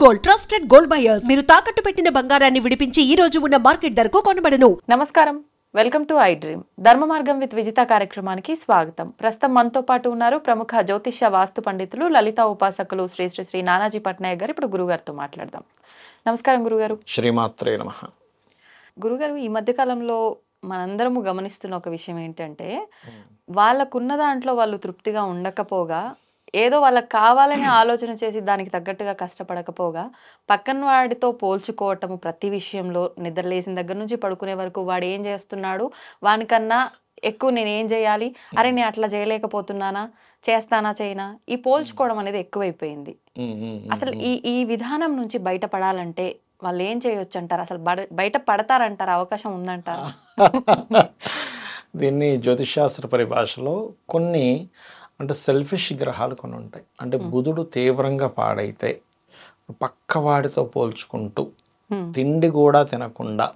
Gold trusted gold buyers మీరు తాకట్టు పెట్టిన బంగారాన్ని విడిపించి ఈ రోజు ఉన్న మార్కెట్ ధరకు కొనబడను. నమస్కారం, వెల్కమ్ టు ఐ డ్రీమ్. ధర్మ మార్గం విత్ విజిత కార్యక్రమానికి స్వాగతం. ప్రస్తుతం మనతో పాటు ఉన్నారు ప్రముఖ జ్యోతిష్య వాస్తు పండితులు, లలిత ఉపాసకులు శ్రీ శ్రీ శ్రీ నానాజీ పట్నాయక్ గారు. ఇప్పుడు గురుగారితో మాట్లాడదాం. నమస్కారం గురుగారు. శ్రీమాత్రే నమః. గురుగారు, ఈ మధ్య కాలంలో మనందరము గమనిస్తున్న ఒక విషయం ఏంటంటే, వాళ్ళకున్న దాంట్లో వాళ్ళు తృప్తిగా ఉండకపోగా, ఏదో వాళ్ళకి కావాలని ఆలోచన చేసి దానికి తగ్గట్టుగా కష్టపడకపోగా, పక్కన వాడితో పోల్చుకోవటము ప్రతి విషయంలో, నిద్రలేసిన దగ్గర నుంచి పడుకునే వరకు వాడు ఏం చేస్తున్నాడు, వానికన్నా ఎక్కువ నేను ఏం చేయాలి, అరే నేను అట్లా చేయలేకపోతున్నానా, చేస్తానా చేయనా, ఈ పోల్చుకోవడం అనేది ఎక్కువైపోయింది. అసలు ఈ విధానం నుంచి బయటపడాలంటే వాళ్ళు ఏం చేయొచ్చు అంటారు? అసలు బయట పడతారంటారు? అవకాశం ఉందంటారా? దీన్ని జ్యోతిషాస్త్ర పరిభాషలో కొన్ని అంటే సెల్ఫిష్ గ్రహాలు కొన్ని ఉంటాయి. అంటే బుధుడు తీవ్రంగా పాడైతే పక్కవాడితో పోల్చుకుంటూ తిండి కూడా తినకుండా,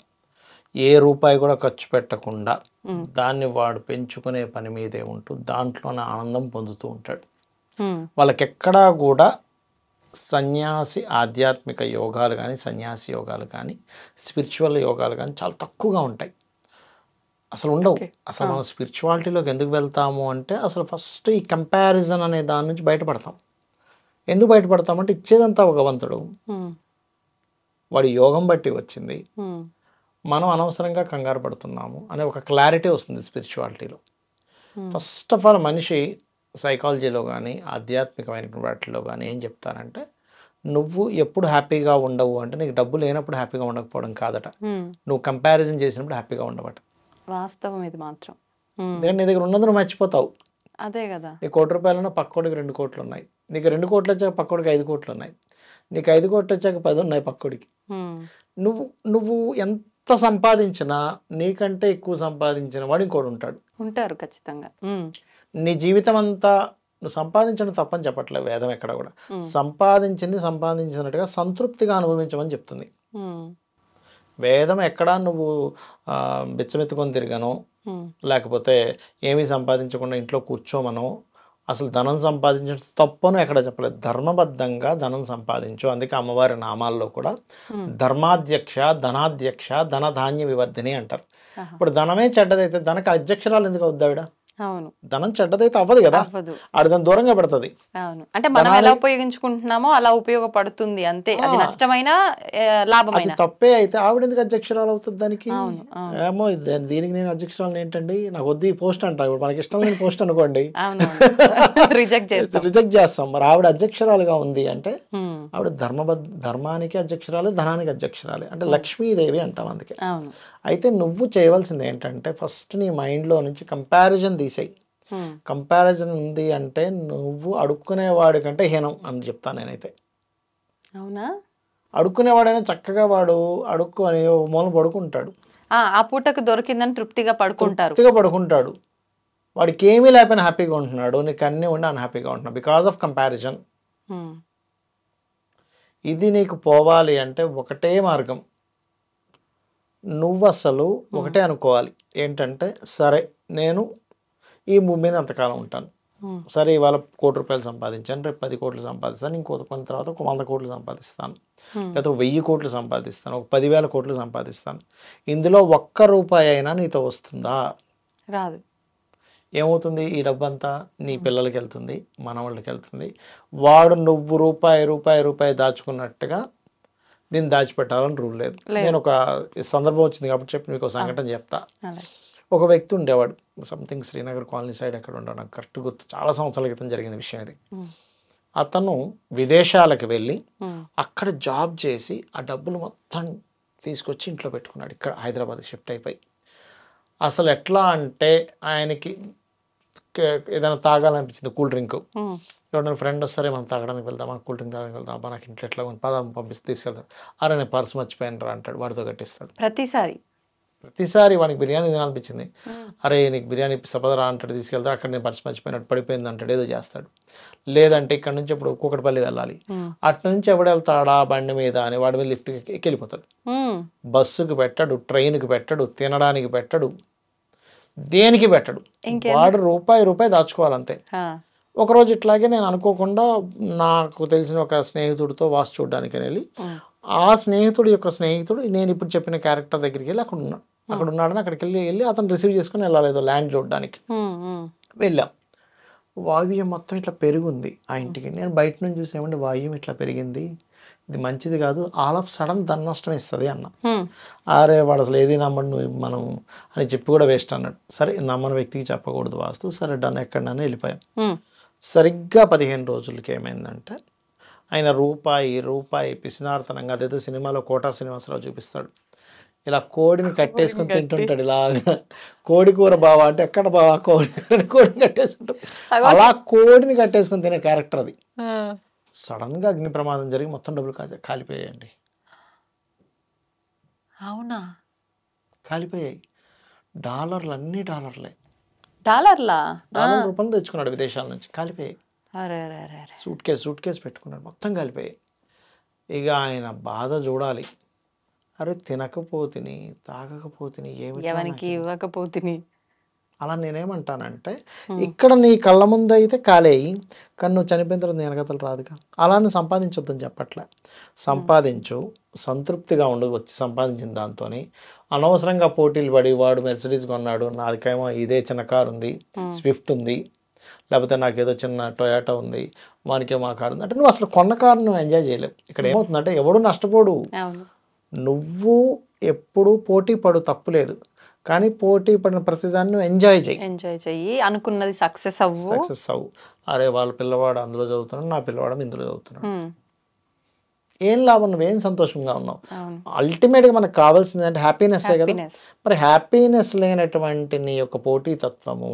ఏ రూపాయి కూడా ఖర్చు పెట్టకుండా దాన్ని వాడు పెంచుకునే పని మీదే ఉంటూ దాంట్లోనే ఆనందం పొందుతూ ఉంటాడు. వాళ్ళకెక్కడా కూడా సన్యాసి ఆధ్యాత్మిక యోగాలు కానీ, సన్యాసి యోగాలు కానీ, స్పిరిచువల్ యోగాలు కానీ చాలా తక్కువగా ఉంటాయి, అసలు ఉండవు. అసలు మనం స్పిరిచువాలిటీలోకి ఎందుకు వెళ్తాము అంటే, అసలు ఫస్ట్ ఈ కంపారిజన్ అనే దాని నుంచి బయటపడతాం. ఎందుకు బయటపడతామంటే, ఇచ్చేదంతా భగవంతుడు, వాడి యోగం బట్టి వచ్చింది, మనం అనవసరంగా కంగారు పడుతున్నాము అనే ఒక క్లారిటీ వస్తుంది స్పిరిచువాలిటీలో. ఫస్ట్ ఆఫ్ ఆల్ మనిషి సైకాలజీలో కానీ ఆధ్యాత్మికమైన వాటిలో కానీ ఏం చెప్తారంటే, నువ్వు ఎప్పుడు హ్యాపీగా ఉండవు అంటే, నీకు డబ్బు లేనప్పుడు హ్యాపీగా ఉండకపోవడం కాదట, నువ్వు కంపారిజన్ చేసినప్పుడు హ్యాపీగా ఉండవట. వాస్తవం ఇది మాత్రం. ఎందుకంటే నీ దగ్గర ఉన్నది నువ్వు మర్చిపోతావు. అదే కదా, నీ ₹1 పక్కోడికి 2 కోట్లు ఉన్నాయి, నీకు 2 కోట్లు వచ్చాక పక్కోడికి 5 కోట్లు ఉన్నాయి, నీకు 5 కోట్లు వచ్చాక 10 ఉన్నాయి పక్కోడికి. నువ్వు ఎంత సంపాదించినా నీకంటే ఎక్కువ సంపాదించిన వాడు ఇంకోటి ఉంటారు ఖచ్చితంగా. నీ జీవితం అంతా నువ్వు సంపాదించడం తప్పని చెప్పట్లేదు వేదం ఎక్కడ కూడా. సంపాదించినట్టుగా సంతృప్తిగా అనుభవించమని చెప్తుంది వేదం. ఎక్కడా నువ్వు బిచ్చమెత్తుకొని తిరగను, లేకపోతే ఏమీ సంపాదించకుండా ఇంట్లో కూర్చోమనో, అసలు ధనం సంపాదించడం తప్పను ఎక్కడ చెప్పలేదు. ధర్మబద్ధంగా ధనం సంపాదించు. అందుకే అమ్మవారి నామాల్లో కూడా ధర్మాధ్యక్ష, ధనాధ్యక్ష, ధనధాన్య వివర్ధిని అంటారు. ఇప్పుడు ధనమే చెడ్డదైతే ధనకు అధ్యక్షరాలు ఎందుకు అవుద్దావిడ? అవును, ధనం చెడ్డదైతే అవ్వదు కదా, ఆడు దాన్ని దూరంగా పెడుతుంది. అవును, అంటే మనం ఎలా ఉపయోగించుకుంటున్నామో అలా ఉపయోగపడుతుంది అంతే. అది నష్టమైన లాభమైన తప్పే అయితే ఆవిడ ఎందుకు అధ్యక్షురాలు అవుతుంది దానికి? ఏమో దీనికి నేను అధ్యక్షురాలు ఏంటండి, నాకు వద్దు ఈ పోస్ట్ అంటా. ఇప్పుడు మనకి ఇష్టం లేని పోస్ట్ అనుకోండి, రిజెక్ట్ చేస్తాం. మరి ఆవిడ అధ్యక్షురాలుగా ఉంది అంటే ఆవిడ ధర్మానికి అధ్యక్షురాలు, ధనానికి అధ్యక్షురాలు, అంటే లక్ష్మీదేవి అంటాం అందుకే. అయితే నువ్వు చేయవలసింది ఏంటంటే, ఫస్ట్ నీ మైండ్లో నుంచి కంపారిజన్ తీసేయి. కంపారిజన్ ఉంది అంటే నువ్వు అడుక్కునేవాడి కంటే హీనం అని చెప్తాను నేనైతే. అవునా? అడుక్కునేవాడైనా చక్కగా వాడు అడుక్కొని మూలం పడుకుంటాడు, ఆ పూటకు దొరికిందని తృప్తిగా పడుకుంటాడు. వాడికి ఏమీ లేకపోయినా హ్యాపీగా ఉంటున్నాడు, నీకు అన్నీ ఉండి అన్హ్యాపీగా ఉంటున్నాడు బికాస్ ఆఫ్ కంపారిజన్. ఇది నీకు పోవాలి అంటే ఒకటే మార్గం, నువ్వు అసలు ఒకటే అనుకోవాలి ఏంటంటే, సరే నేను ఈ భూమి మీద అంతకాలం ఉంటాను, సరే ఇవాళ ₹1 సంపాదించాను, రేపు 10 కోట్లు సంపాదిస్తాను, ఇంకొక తర్వాత 100 కోట్లు సంపాదిస్తాను, లేకపోతే 1000 కోట్లు సంపాదిస్తాను, ఒక 10,000 కోట్లు సంపాదిస్తాను. ఇందులో ₹1 అయినా నీతో వస్తుందా? రాదు. ఏమవుతుంది? ఈ డబ్బంతా నీ పిల్లలకి వెళ్తుంది, మనవాళ్ళకి వెళ్తుంది. వాడు నువ్వు రూపాయి దాచుకున్నట్టుగా దీన్ని దాచిపెట్టాలని రూల్ లేదు. నేను ఒక సందర్భం వచ్చింది కాబట్టి చెప్పి మీకు ఒక సంఘటన చెప్తా. ఒక వ్యక్తి ఉండేవాడు, సంథింగ్ శ్రీనగర్ కాలనీ సైడ్ ఎక్కడ ఉండేవాడు, నాకు కరెక్ట్ గుర్తు, చాలా సంవత్సరాల క్రితం జరిగిన విషయం ఇది. అతను విదేశాలకు వెళ్ళి అక్కడ జాబ్ చేసి ఆ డబ్బులు మొత్తం తీసుకొచ్చి ఇంట్లో పెట్టుకున్నాడు. ఇక్కడ హైదరాబాద్కి షిఫ్ట్ అయిపోయి అసలు ఎట్లా అంటే, ఆయనకి ఏదైనా తాగాలనిపించింది, కూల్ డ్రింక్, ఎవరైనా ఫ్రెండ్ వస్తారే మనం తాగడానికి వెళ్తాం, మనం కూల్ డ్రింక్ తాగడానికి వెళ్తాం, అబ్బా నాకు ఇంట్లో ఎట్లా ఉంది, పదం పంపిస్తే తీసుకెళ్తాడు. అరే నేను పర్స్ మర్చిపోయాను రా అంటాడు, వాడితో కట్టిస్తాడు. ప్రతిసారి వానికి బిర్యానీ తినాలనిపించింది, అరే నీకు బిర్యానీ సపదరా అంటాడు, తీసుకెళ్తాడు. అక్కడ నేను పర్స్ మర్చిపోయినట్టు పడిపోయింది అంటాడు, ఏదో చేస్తాడు. లేదంటే ఇక్కడ నుంచి ఇప్పుడు కూకట్పల్లి వెళ్ళాలి, అటు నుంచి ఎవడు వెళ్తాడా బండి మీద అని వాడి మీద లిఫ్ట్ ఎక్కిపోతాడు. బస్సుకి పెట్టడు, ట్రైన్కి పెట్టడు, తినడానికి పెట్టడు, దేనికి పెట్టడు. వాడు రూపాయి దాచుకోవాలంతే. ఒకరోజు ఇట్లాగే నేను అనుకోకుండా నాకు తెలిసిన ఒక స్నేహితుడితో వాస్తు చూడడానికి వెళ్ళి ఆ స్నేహితుడి యొక్క స్నేహితుడు నేను ఇప్పుడు చెప్పిన క్యారెక్టర్ దగ్గరికి వెళ్ళి అక్కడ ఉన్నాడని అక్కడికి వెళ్ళి అతను రిసీవ్ చేసుకుని వెళ్ళాలి ఏదో ల్యాండ్ చూడడానికి వెళ్ళాం. వాయువ్యం మొత్తం ఇట్లా పెరిగింది ఆ ఇంటికి. నేను బయట నుంచి చూసేమంటే వాయువ్యం ఇట్లా పెరిగింది, ఇది మంచిది కాదు, ఆల్ ఆఫ్ సడన్ ధన నష్టం ఇస్తుంది అన్న. అరే వాడు అసలు ఏది నమ్మడు నువ్వు మనం అని చెప్పి కూడా వేస్ట్ అన్నాడు. సరే నమ్మని వ్యక్తికి చెప్పకూడదు వాస్తు, సరే డన్ ఎక్కడన్నా వెళ్ళిపోయాం. సరిగ్గా 15 రోజులకి ఏమైందంటే ఆయన రూపాయి పిసినార్తనంగా, అదేదో సినిమాలో కోటా శ్రీనివాసరావు చూపిస్తాడు, ఇలా కట్టేసుకుని తింటుంటాడు ఇలాగా. కోడి కూర బావా అంటే ఎక్కడ బావా కోడిని కట్టేసుకుంటాడు, అలా కోడిని కట్టేసుకుని తినే క్యారెక్టర్ అది. సడన్ గా అగ్ని ప్రమాదం జరిగి మొత్తం డబ్బులు కాలిపోయాయండి. అవునా? కాలిపోయాయి. అన్ని డాలర్ల రూపాయలు తెచ్చుకున్నాడు విదేశాల నుంచి, కాలిపోయాయి. సూట్ కేసు పెట్టుకున్నాడు, మొత్తం కాలిపోయాయి. ఇక ఆయన బాధ చూడాలి. అరే తినకపోతిని, తాగకపోతిని, ఎవరికి ఇవ్వకపోతిని. అలా నేనేమంటానంటే ఇక్కడ నీ కళ్ళ ముందు అయితే కాలేయి, కానీ నువ్వు చనిపోయిన తర్వాత నీ వెనకతలు రాదుగా. అలానే సంపాదించొద్దని చెప్పట్లే, సంపాదించు, సంతృప్తిగా వచ్చి సంపాదించిన దాంతో అనవసరంగా పోటీలు పడి వాడు మెర్సిడీస్ కొన్నాడు, నాదికేమో ఇదే చిన్న కారు ఉంది, స్విఫ్ట్ ఉంది, లేకపోతే నాకేదో చిన్న టొయాటో ఉంది, వానికేమో ఆ కారు ఉంది అంటే నువ్వు అసలు కొన్న కారు నువ్వు ఎంజాయ్ చేయలేవు. ఇక్కడ ఏమవుతుందంటే ఎవడు నష్టపోడు, నువ్వు ఎప్పుడు పోటీ పడు, తప్పులేదు, కానీ పోటీ పడిన ప్రతిదాన్ని నువ్వు ఎంజాయ్ చెయ్యి, అనుకున్నది సక్సెస్ అవ్వు. అరే వాళ్ళ పిల్లవాడు అందులో చదువుతున్నాడు, నా పిల్లవాడు ఇందులో చదువుతున్నాడు, ఏం లాభం, నువ్వేం సంతోషంగా ఉన్నావు. అల్టిమేట్గా మనకు కావాల్సింది అంటే హ్యాపీనెస్ కదా. మరి హ్యాపీనెస్ లేనటువంటి నీ యొక్క పోటీతత్వము,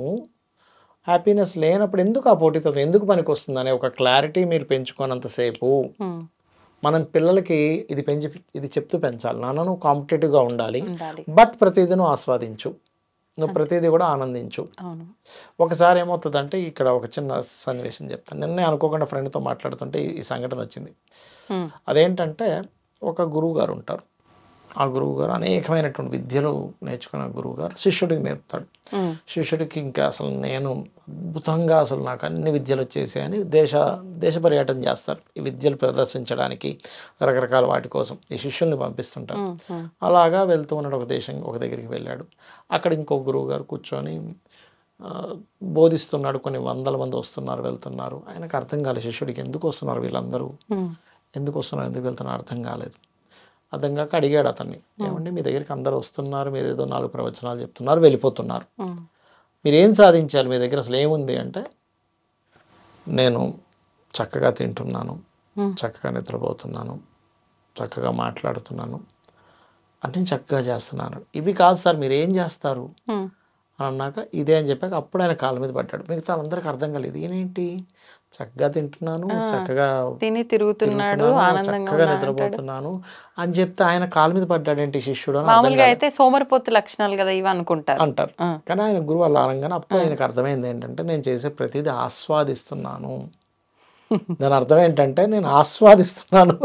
హ్యాపీనెస్ లేనప్పుడు ఎందుకు ఆ పోటీతత్వం ఎందుకు పనికి వస్తుంది అనే ఒక క్లారిటీ మీరు పెంచుకోనంతసేపు మనం పిల్లలకి ఇది చెప్తూ పెంచాలి. నాన్న నువ్వు కాంపిటేటివ్గా ఉండాలి, బట్ ప్రతిదీ నువ్వు ఆస్వాదించు, నువ్వు ప్రతిదీ కూడా ఆనందించు. ఒకసారి ఏమవుతుందంటే ఇక్కడ ఒక చిన్న సన్నివేశం చెప్తాను. నిన్నే అనుకోకుండా ఫ్రెండ్తో మాట్లాడుతుంటే ఈ సంఘటన వచ్చింది. అదేంటంటే ఒక గురువు గారు ఉంటారు, ఆ గురువు గారు అనేకమైనటువంటి విద్యలు నేర్చుకున్న గురువు గారు శిష్యుడికి నేర్పుతాడు. శిష్యుడికి ఇంకా అసలు నేను అద్భుతంగా అసలు నాకు అన్ని విద్యలు వచ్చేసాయని దేశ పర్యటన చేస్తారు, ఈ విద్యలు ప్రదర్శించడానికి రకరకాల వాటి కోసం ఈ శిష్యుల్ని పంపిస్తుంటారు. అలాగా వెళ్తూ ఉన్నాడు, ఒక దగ్గరికి వెళ్ళాడు. అక్కడ ఇంకో గురువు గారు కూర్చొని బోధిస్తున్నాడు. కొన్ని వందల మంది వస్తున్నారు వెళ్తున్నారు. ఆయనకు అర్థం కాలేదు శిష్యుడికి, ఎందుకు వస్తున్నారు వీళ్ళందరూ, ఎందుకు వెళ్తున్నారు అర్థం కాలేదు. అర్థం కాక అడిగాడు అతన్ని, ఏమండి మీ దగ్గరికి అందరు వస్తున్నారు, మీరు ఏదో 4 ప్రవచనాలు చెప్తున్నారు, వెళ్ళిపోతున్నారు, మీరేం సాధించాలి, మీ దగ్గర అసలు ఏముంది అంటే, నేను చక్కగా తింటున్నాను, చక్కగా నిద్రపోతున్నాను, చక్కగా మాట్లాడుతున్నాను, అన్నీ చక్కగా చేస్తున్నాను, ఇవి కాదు సార్ మీరు ఏం చేస్తారు అని అన్నాక ఇదే అని చెప్పాక అప్పుడు ఆయన కాళ్ళ మీద పడ్డాడు. మిగతా వాళ్ళందరికీ అర్థం కాలేదు, ఈయనేంటి చక్కగా తింటున్నాను, చక్కగా తిరుగుతున్నాడు, చక్కగా నిద్రపోతున్నాను అని చెప్తే ఆయన కాళ్ళ మీద పడ్డాడేంటి శిష్యుడు మామూలుగా అయితే సోమరిపోతు లక్షణాలు కదా ఇవి అంటారు. కానీ ఆయన గురువు అలా అనగానే అప్పుడు ఆయనకు అర్థమైంది ఏంటంటే నేను చేసే ప్రతిదీ ఆస్వాదిస్తున్నాను. దాని అర్థం ఏంటంటే నేను ఆస్వాదిస్తున్నాను,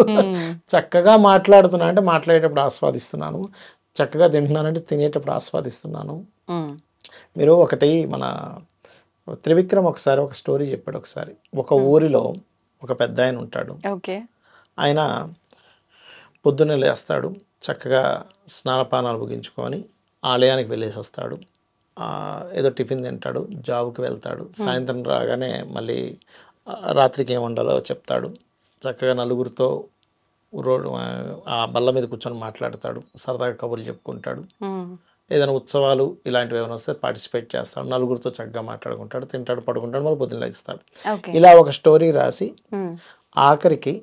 చక్కగా మాట్లాడుతున్నాను అంటే మాట్లాడేటప్పుడు ఆస్వాదిస్తున్నాను, చక్కగా తింటున్నానంటే తినేటప్పుడు ఆస్వాదిస్తున్నాను. మీరు ఒకటి మన త్రివిక్రమ్ ఒకసారి ఒక స్టోరీ చెప్పాడు. ఒకసారి ఒక ఊరిలో ఒక పెద్ద ఆయన ఉంటాడు. ఆయన పొద్దున్నే లేస్తాడు, చక్కగా స్నానపానాలు ముగించుకొని ఆలయానికి వెళ్ళేసి వస్తాడు, ఏదో టిఫిన్ తింటాడు, జాబ్కి వెళ్తాడు, సాయంత్రం రాగానే మళ్ళీ రాత్రికి ఏం వండాలో చెప్తాడు, చక్కగా నలుగురితో రోడ్డు ఆ బల్ల మీద కూర్చొని మాట్లాడతాడు, సరదాగా కబుర్లు చెప్పుకుంటాడు, ఏదైనా ఉత్సవాలు ఇలాంటివి ఏమైనా వస్తే పార్టిసిపేట్ చేస్తాడు, నలుగురితో చక్కగా మాట్లాడుకుంటాడు, తింటాడు, పడుకుంటాడు, మళ్ళీ పొద్దున్న లెగిస్తాడు. ఇలా ఒక స్టోరీ రాసి ఆఖరికి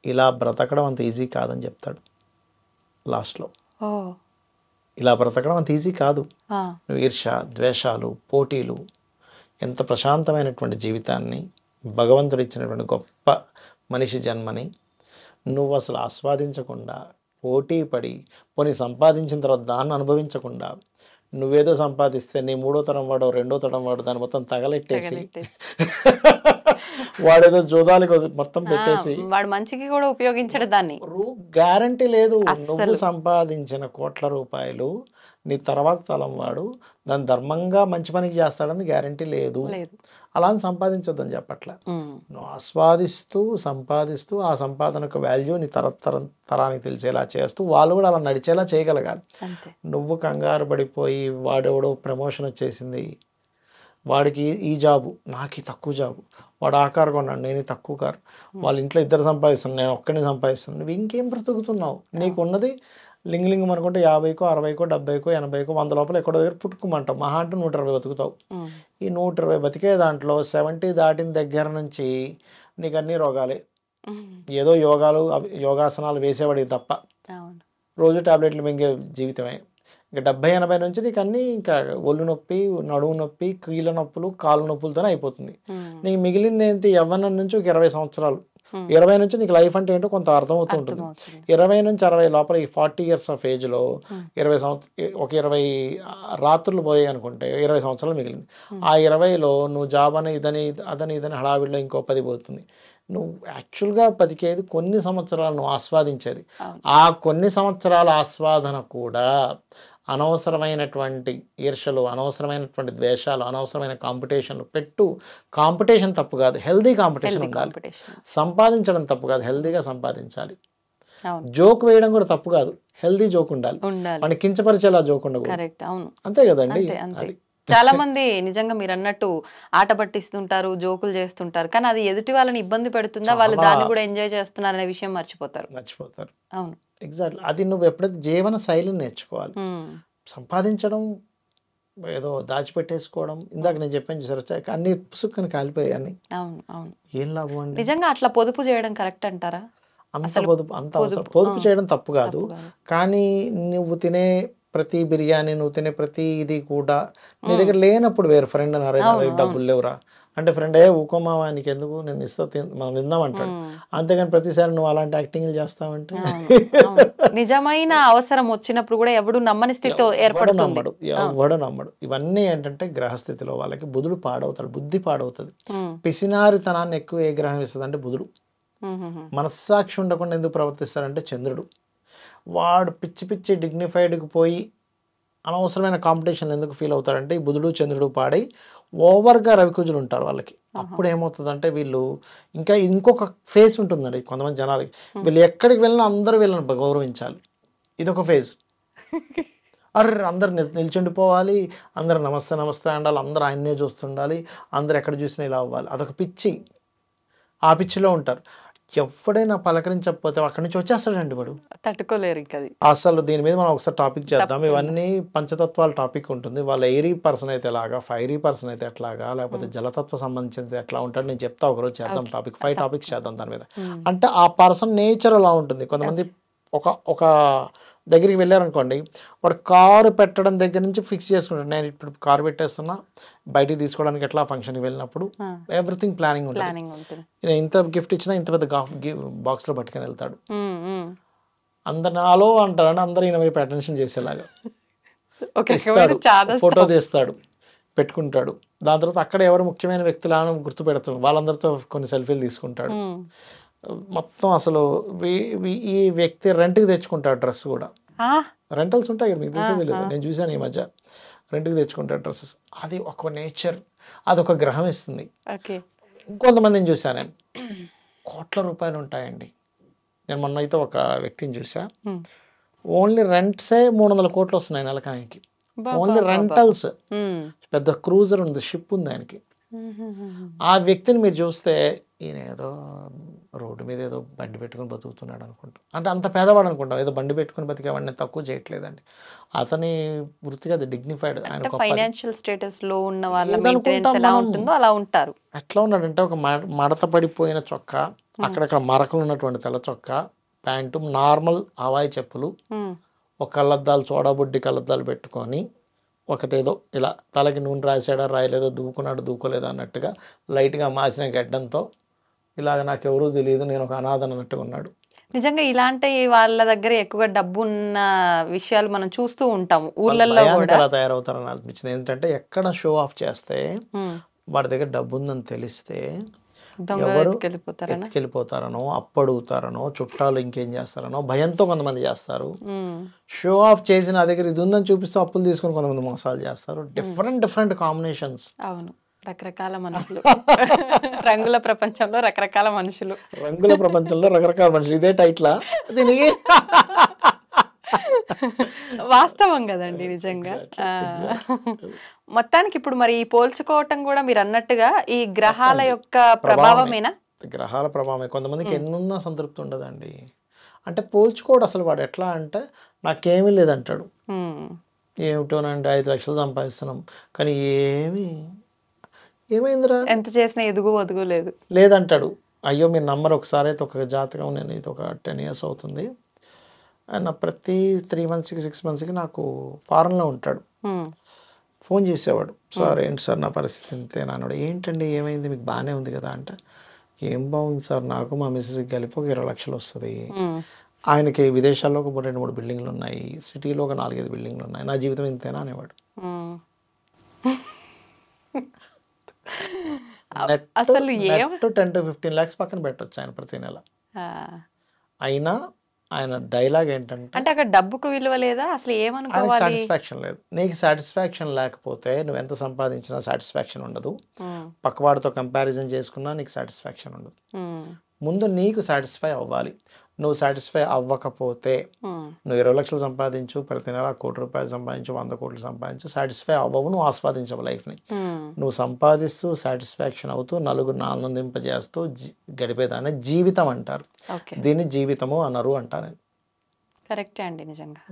ఇలా బ్రతకడం అంత ఈజీ కాదని చెప్తాడు లాస్ట్లో. ఇలా బ్రతకడం అంత ఈజీ కాదు, నువ్వు ఈర్ష, ద్వేషాలు, పోటీలు, ఎంత ప్రశాంతమైనటువంటి జీవితాన్ని భగవంతుడు ఇచ్చినటువంటి గొప్ప మనిషి జన్మని నువ్వు అసలు ఆస్వాదించకుండా పోటీ పడి పోనీ సంపాదించిన తర్వాత దాన్ని అనుభవించకుండా నువ్వేదో సంపాదిస్తే నీ 3వ తరం వాడో 2వ తరం వాడు దాన్ని మొత్తం తగలెట్టేసి వాడేదో జోదానికి మొత్తం పెట్టేసి వాడు మంచికి కూడా ఉపయోగించడు, దాన్ని గ్యారంటీ లేదు. నువ్వు సంపాదించిన కోట్ల రూపాయలు నీ తర్వాత తరం వాడు దాన్ని ధర్మంగా మంచి పనికి చేస్తాడని గ్యారంటీ లేదు. అలా అని సంపాదించొద్దని చెప్పట్లే. నువ్వు ఆస్వాదిస్తూ సంపాదిస్తూ ఆ సంపాదనకు వాల్యూ నీ తరానికి తెలిసేలా చేస్తూ వాళ్ళు కూడా అలా నడిచేలా చేయగలగాలి. నువ్వు కంగారు పడిపోయి వాడెవడో ప్రమోషన్ వచ్చేసింది, వాడికి ఈ జాబు, నాకు ఈ తక్కువ జాబు, వాడు ఆ కారు కొన్నాడు, నేను తక్కువ కారు, వాళ్ళ ఇంట్లో ఇద్దరు సంపాదిస్తున్నాను, నేను ఒక్కడిని సంపాదిస్తున్నాను, నువ్వు ఇంకేం బ్రతుకుతున్నావు? నీకున్నది లింగ్ అనుకుంటే 50కో 60కో 70కో 80కో 100 లోపల ఎక్కడో దగ్గర పుట్టుకోమంటావు. మహా అంటే 120 బతుకుతావు. ఈ 120 బతికే దాంట్లో 70 దాటిన దగ్గర నుంచి నీకు అన్ని రోగాలే. ఏదో యోగాసనాలు వేసేవాడికి తప్ప రోజు టాబ్లెట్లు మింగే జీవితమే. ఇంకా 70-80 నుంచి నీకు అన్నీ ఇంకా ఒళ్ళు నొప్పి, నడువు నొప్పి, కీళ్ళ నొప్పులు, కాళ్ళ నొప్పులతోనే అయిపోతుంది. నీకు మిగిలింది ఏంటి? యవ్వనం నుంచి ఒక 20 సంవత్సరాలు. 20 నుంచి నీకు లైఫ్ అంటే ఏంటో కొంత అర్థమవుతుంటుంది. 20 నుంచి 60 లోపల ఈ 40 ఇయర్స్ ఆఫ్ ఏజ్లో 20 రాత్రులు పోయాయి అనుకుంటే 20 సంవత్సరాలు మిగిలింది. ఆ 20లో నువ్వు జాబ్ అని ఇదని హడావిడిలో ఇంకో 10 పోతుంది. నువ్వు యాక్చువల్గా బతికేది కొన్ని సంవత్సరాలు, నువ్వు ఆస్వాదించేది. ఆ కొన్ని సంవత్సరాల ఆస్వాదన కూడా అనవసరమైనటువంటి ఈర్షలు, అనవసరమైనటువంటి ద్వేషాలు, అనవసరమైన కాంపిటీషన్లు పెట్టు. కాంపిటీషన్ తప్పు కాదు, హెల్దీ కాంపిటీషన్ ఉండాలి. సంపాదించడం తప్పు కాదు, హెల్దీగా సంపాదించాలి. జోక్ వేయడం కూడా తప్పు కాదు, హెల్దీ జోక్ ఉండాలి. మన కించపరిచేలా జోక్ ఉండకూడదు. అంతే కదండి. చాలా మంది నిజంగా మీరు అన్నట్టు ఆట పట్టిస్తుంటారు, జోకులు చేస్తుంటారు, కానీ అది ఎదుటి వాళ్ళని ఇబ్బంది పెడుతుందా, వాళ్ళు దాన్ని కూడా ఎంజాయ్ చేస్తున్నారు అనే విషయం మర్చిపోతారు. అవును, ఎగ్జాక్ట్లీ. అది నువ్వు ఎప్పుడైతే జీవన శైలిని నేర్చుకోవాలి. సంపాదించడం ఏదో దాచిపెట్టేసుకోవడం, ఇందాక నేను చెప్పాను చూసారు, అన్ని పుసుక్కని కాలిపోయాయి. అవును అవును, ఏం లాభం అండి? నిజంగా అట్లా పొదుపు చేయడం కరెక్ట్ అంటారా? పొదుపు చేయడం తప్పు కాదు, కానీ నువ్వు తినే ప్రతి బిర్యానీ, నువ్వు తినే ప్రతి ఇది కూడా నీ దగ్గర లేనప్పుడు వేరు. ఫ్రెండ్ అన్నారా, డబ్బులు లేవురా అంటే ఫ్రెండ్ ఊకోమా నీకు ఎందుకు, నేను ఇస్తా, మనం తిందామంటాడు. అంతేగాని ప్రతిసారి నువ్వు అలాంటి యాక్టింగ్లు చేస్తావంటే నిజమైన అవసరం వచ్చినప్పుడు కూడా ఎవడు నమ్మని స్థితి ఏర్పడుతుంది. ఎవడు నమ్మడు. ఇవన్నీ ఏంటంటే గ్రహస్థితిలో వాళ్ళకి బుధుడు పాడవుతాడు, బుద్ధి పాడవుతుంది. పిసినారితనాన్ని ఎక్కువ ఏ గ్రహం ఇస్తుంది అంటే బుధుడు. మనస్సాక్షి ఉండకుండా ఎందుకు ప్రవర్తిస్తాడంటే చంద్రుడు. వాడు పిచ్చి పిచ్చి డిగ్నిఫైడ్కి పోయి అనవసరమైన కాంపిటీషన్ ఎందుకు ఫీల్ అవుతాడంటే ఈ బుధుడు చంద్రుడు పాడై ఓవర్గా రవికుజులు ఉంటారు వాళ్ళకి. అప్పుడు ఏమవుతుందంటే వీళ్ళు ఇంకా ఇంకొక ఫేజ్ ఉంటుందండి కొంతమంది జనాలకి, వీళ్ళు ఎక్కడికి వెళ్ళినా అందరూ వీళ్ళని గౌరవించాలి. ఇదొక ఫేజ్. అందరు నిల్చుండిపోవాలి, అందరు నమస్తే నమస్తే అండాలి, అందరూ ఆయన్నే చూస్తుండాలి, అందరు ఎక్కడ చూసినా ఇలా అవ్వాలి. అదొక పిచ్చి. ఆ పిచ్చిలో ఉంటారు. ఎవడైనా పలకరించకపోతే అక్కడి నుంచి వచ్చేస్తాడండి వాడు, తట్టుకోలేరు. ఇంకా అసలు దీని మీద మనం ఒకసారి టాపిక్ చేద్దాం. ఇవన్నీ పంచతత్వాల టాపిక్ ఉంటుంది. వాళ్ళ ఎయిరీ పర్సన్ అయితే ఎలాగా, ఫైరీ పర్సన్ అయితే ఎట్లాగా, లేకపోతే జలతత్వ సంబంధించింది ఎట్లా ఉంటాడు నేను చెప్తా. ఒకరోజు చేద్దాం టాపిక్, 5 టాపిక్స్ చేద్దాం దాని మీద. అంటే ఆ పర్సన్ నేచర్ అలా ఉంటుంది. కొంతమంది ఒక దగ్గరికి వెళ్ళారనుకోండి, వాడు కారు పెట్టడం దగ్గర నుంచి ఫిక్స్ చేసుకుంటాడు, నేను ఇప్పుడు కారు పెట్టేస్తున్నా, బయటికి తీసుకోవడానికి ఎట్లా ఫంక్షన్కి వెళ్ళినప్పుడు ఎవ్రీథింగ్ ప్లానింగ్ ఉంటుంది. ఇంత గిఫ్ట్ ఇచ్చినా ఇంత పెద్ద బాక్స్లో పట్టుకొని వెళ్తాడు. అందరు నాలో అంటారని అందరూ ఈయన వైపు అటెన్షన్ చేసేలాగా ఫోటో తీస్తాడు, పెట్టుకుంటాడు. దాని తర్వాత అక్కడ ఎవరు ముఖ్యమైన వ్యక్తులను గుర్తు పెడతాడు, వాళ్ళందరితో కొన్ని సెల్ఫీలు తీసుకుంటాడు. మొత్తం అసలు ఈ వ్యక్తి రెంట్కి తెచ్చుకుంటాడు డ్రెస్ కూడా. రెంటల్స్ ఉంటాయి కదా, మీకు తెలిసేది లేదు, నేను చూసాను ఈ మధ్య. రెంట్కి తెచ్చుకుంటాడు డ్రెస్సెస్. అది ఒక నేచర్, అదొక గ్రహం ఇస్తుంది. ఇంకొంతమందిని చూసాను నేను, కోట్ల రూపాయలు ఉంటాయండి. నేను మొన్న అయితే ఒక వ్యక్తిని చూసా, ఓన్లీ రెంట్సే 300 కోట్లు వస్తున్నాయి నెలకానికి. Only rentals. పెద్ద క్రూజర్ ఉంది, షిప్ ఉంది ఆయనకి. ఆ వ్యక్తిని మీరు చూస్తే ఈయన ఏదో రోడ్డు మీద ఏదో బండి పెట్టుకుని బతుకుతున్నాడు అనుకుంటాం. అంటే అంత పేదవాడు అనుకుంటాం, ఏదో బండి పెట్టుకుని బతికేవాడిని తక్కువ చేయట్లేదండి. అతని వృత్తిగా అది డిగ్నిఫైడ్. ఆయన ఫైనాన్షియల్ స్టేటస్ లో ఉన్న వాళ్ళ మెయింటెనెన్స్ ఎలా ఉంటుందో అలా ఉంటారు. ఎట్లా ఉన్నాడంటే ఒక మడత పడిపోయిన చొక్కా, అక్కడక్కడ మరకలు ఉన్నటువంటి తెల్ల చొక్కా, ప్యాంటు, నార్మల్ హవాయి చెప్పులు, ఒక కళ్ళద్దాలు, చోడాబుడ్డి కళ్ళద్దాలు పెట్టుకొని, ఒకటేదో ఇలా తలకి నూనె రాసాడా రాయలేదో, దూకున్నాడు దూకోలేదో అన్నట్టుగా లైట్గా మాసిన గడ్డంతో ఇలాగ నాకెవరూ తెలియదు, నేను ఒక అనాథ అన్నట్టుగా ఉన్నాడు. నిజంగా ఇలాంటి వాళ్ళ దగ్గర ఎక్కువగా డబ్బు ఉన్న విషయాలు మనం చూస్తూ ఉంటాము ఊర్లలో కూడా. అలా తయారవుతారని అనిపించింది. ఏంటంటే ఎక్కడ షో ఆఫ్ చేస్తే వాడి దగ్గర డబ్బు ఉందని తెలిస్తే ఎవరు ఎత్తుకెళ్ళిపోతారనో, అప్పడుగుతారనో, చుట్టాలు ఇంకేం చేస్తారనో భయంతో కొంతమంది చేస్తారు. షో ఆఫ్ చేసి నా దగ్గర ఇది ఉందని చూపిస్తూ అప్పులు తీసుకొని కొంతమంది మోసాలు చేస్తారు. Different combinations. అవును, రకరకాల మనుషులు రంగుల ప్రపంచంలో రకరకాల మనుషులు. రంగుల ప్రపంచంలో రకరకాల మనుషులు, ఇదే టైట్లా దీనికి? వాస్తవం కదండి నిజంగా. మొత్తానికి ఇప్పుడు మరి ఈ పోల్చుకోవటం కూడా మీరు అన్నట్టుగా ఈ గ్రహాల యొక్క ప్రభావమేనా? గ్రహాల ప్రభావమే. కొంతమందికి ఎన్నున్నా సంతృప్తి ఉండదండి. అంటే పోల్చుకోడు అసలు. వాడు ఎట్లా అంటే నాకేమీ లేదంటాడు. ఏమిటోనండి 5 లక్షలు సంపాదిస్తున్నాం కానీ ఏమైందిరా, ఎంత చేసినా ఎదుగు ఒదుగు లేదు లేదంటాడు. అయ్యో మీరు నమ్మరు, ఒకసారి అయితే ఒక జాతకం, నేను ఇది ఒక 10 years అవుతుంది, ఆయన ప్రతి 3 monthsకి 6 monthsకి నాకు ఫారెన్లో ఉంటాడు. ఫోన్ చేసేవాడు, సార్ ఏంటి సార్ నా పరిస్థితి ఇంతేనా అన్నాడు. ఏంటండి ఏమైంది, మీకు బాగానే ఉంది కదా అంటే, ఏం బాగుంది సార్, నాకు మా మిస్సెస్కి కలిపి ఒక 20 లక్షలు వస్తుంది. ఆయనకి విదేశాల్లో ఒక 2-3 బిల్డింగ్లు ఉన్నాయి, సిటీలో ఒక 4-5 బిల్డింగ్లు ఉన్నాయి, నా జీవితం ఇంతేనా అనేవాడు. అసలు 10 to 15 lakhs పక్కన పెట్టొచ్చు ఆయన ప్రతి నెల. అయినా ఆయన డైలాగ్ ఏంటంటే, అంటే అక్కడ డబ్బుకు విలువ లేదా, అసలు ఏమనుకోవాలి, సాటిస్ఫాక్షన్ లేదు. నీకు సాటిస్ఫాక్షన్ లేకపోతే నువ్వు ఎంత సంపాదించినా సాటిస్ఫాక్షన్ ఉండదు, పక్కవాడితో కంపారిజన్ చేసుకున్నా నీకు సాటిస్ఫాక్షన్ ఉండదు. ముందు నీకు సాటిస్ఫై అవ్వాలి. నువ్వు సాటిస్ఫై అవ్వకపోతే నువ్వు 20 లక్షలు సంపాదించు, ప్రతి నెల 1 కోటి రూపాయలు సంపాదించు, 100 కోట్లు సంపాదించు, సాటిస్ఫై అవ్వవు, నువ్వు ఆస్వాదించవు లైఫ్ని. నువ్వు సంపాదిస్తూ సాటిస్ఫాక్షన్ అవుతూ నలుగురిని ఆనందింపజేస్తూ గడిపేదాన్ని జీవితం అంటారు. దీన్ని జీవితము అనరు అంటారు. కరెక్టే అండి నిజంగా.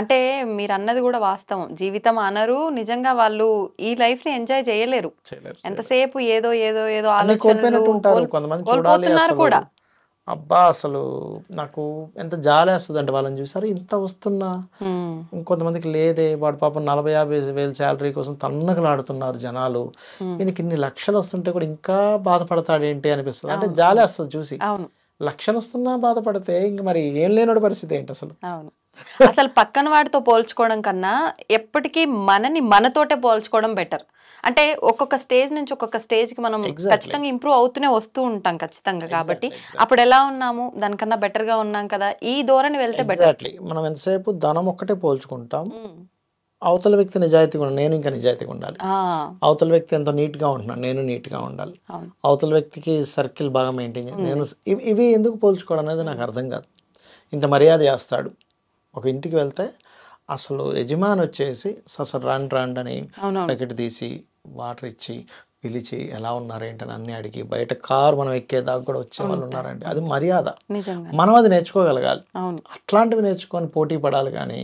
అంటే మీరు అన్నది కూడా వాస్తవం. జీవితం అనరు, నిజంగా వాళ్ళు ఈ లైఫ్ ని ఎంజాయ్ చేయలేరు. ఎంతసేపు ఏదో ఏదో ఏదో ఆలోచనలు కోల్పోతున్నారు కూడా. అబ్బా అసలు నాకు ఎంత జాలేస్తుంది అంటే వాళ్ళని చూసారు, ఇంత వస్తున్నా ఇంకొంతమందికి లేదే, వాడు పాపం 40-50 వేలు శాలరీ కోసం తన్నకలాడుతున్నారు జనాలు, ఈయనకి ఇన్ని లక్షలు వస్తుంటే కూడా ఇంకా బాధపడతాడు ఏంటి అనిపిస్తుంది. అంటే జాలేస్తుంది చూసి. లక్షలు వస్తున్నా బాధపడితే ఇంక మరి ఏం లేనోడి పరిస్థితి ఏంటి అసలు. అవును, అసలు పక్కన వాడితో పోల్చుకోవడం కన్నా ఎప్పటికీ మనతోటే పోల్చుకోవడం బెటర్. అంటే ఒక్కొక్క స్టేజ్ నుంచి ఒక్కొక్క స్టేజ్ కి మనం ఖచ్చితంగా ఇంప్రూవ్ అవుతూనే వస్తూ ఉంటాం ఖచ్చితంగా. కాబట్టి అప్పుడు ఎలా ఉన్నాము, దానికన్నా బెటర్ గా ఉన్నాం కదా, ఈ ధోరణి వెళ్తే బెటర్. మనం ఎంతసేపు ధనం ఒక్కటే పోల్చుకుంటాం, అవతల వ్యక్తి నిజాయితీగా ఉండాలి, నేను ఇంకా నిజాయితీగా ఉండాలి. అవతల వ్యక్తి ఎంతో నీట్ గా ఉంటున్నాను, నేను నీట్ గా ఉండాలి. అవతల వ్యక్తికి సర్కిల్ బాగా మెయింటైన్ చేయాలి, నేను. ఇవి ఎందుకు పోల్చుకోవడం అనేది నాకు అర్థం కాదు. ఇంత మర్యాద చేస్తాడు, ఒక ఇంటికి వెళ్తే అసలు యజమాని వచ్చేసి అసలు రాండి అని ప్యాకెట్ తీసి వాటర్ ఇచ్చి పిలిచి ఎలా ఉన్నారు ఏంటని అన్ని అడిగి, బయట కారు మనం ఎక్కేదాకా కూడా వచ్చే వాళ్ళు ఉన్నారండి. అది మర్యాద. మనం అది నేర్చుకోగలగాలి. అట్లాంటివి నేర్చుకొని పోటీ పడాలి. కానీ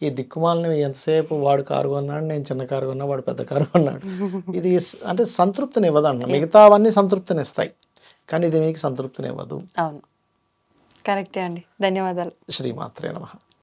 ఈ దిక్కుమాలని ఎంతసేపు వాడు కారు కొన్నాడు, నేను చిన్న కారు కొన్నా, వాడు పెద్ద కారు కొన్నాడు, ఇది అంటే సంతృప్తిని ఇవ్వదంట. మిగతా అవన్నీ సంతృప్తిని ఇస్తాయి కానీ ఇది మీకు సంతృప్తిని ఇవ్వదు. అవును, కరెక్టే అండి. ధన్యవాదాలు. శ్రీమాత్రే నమః.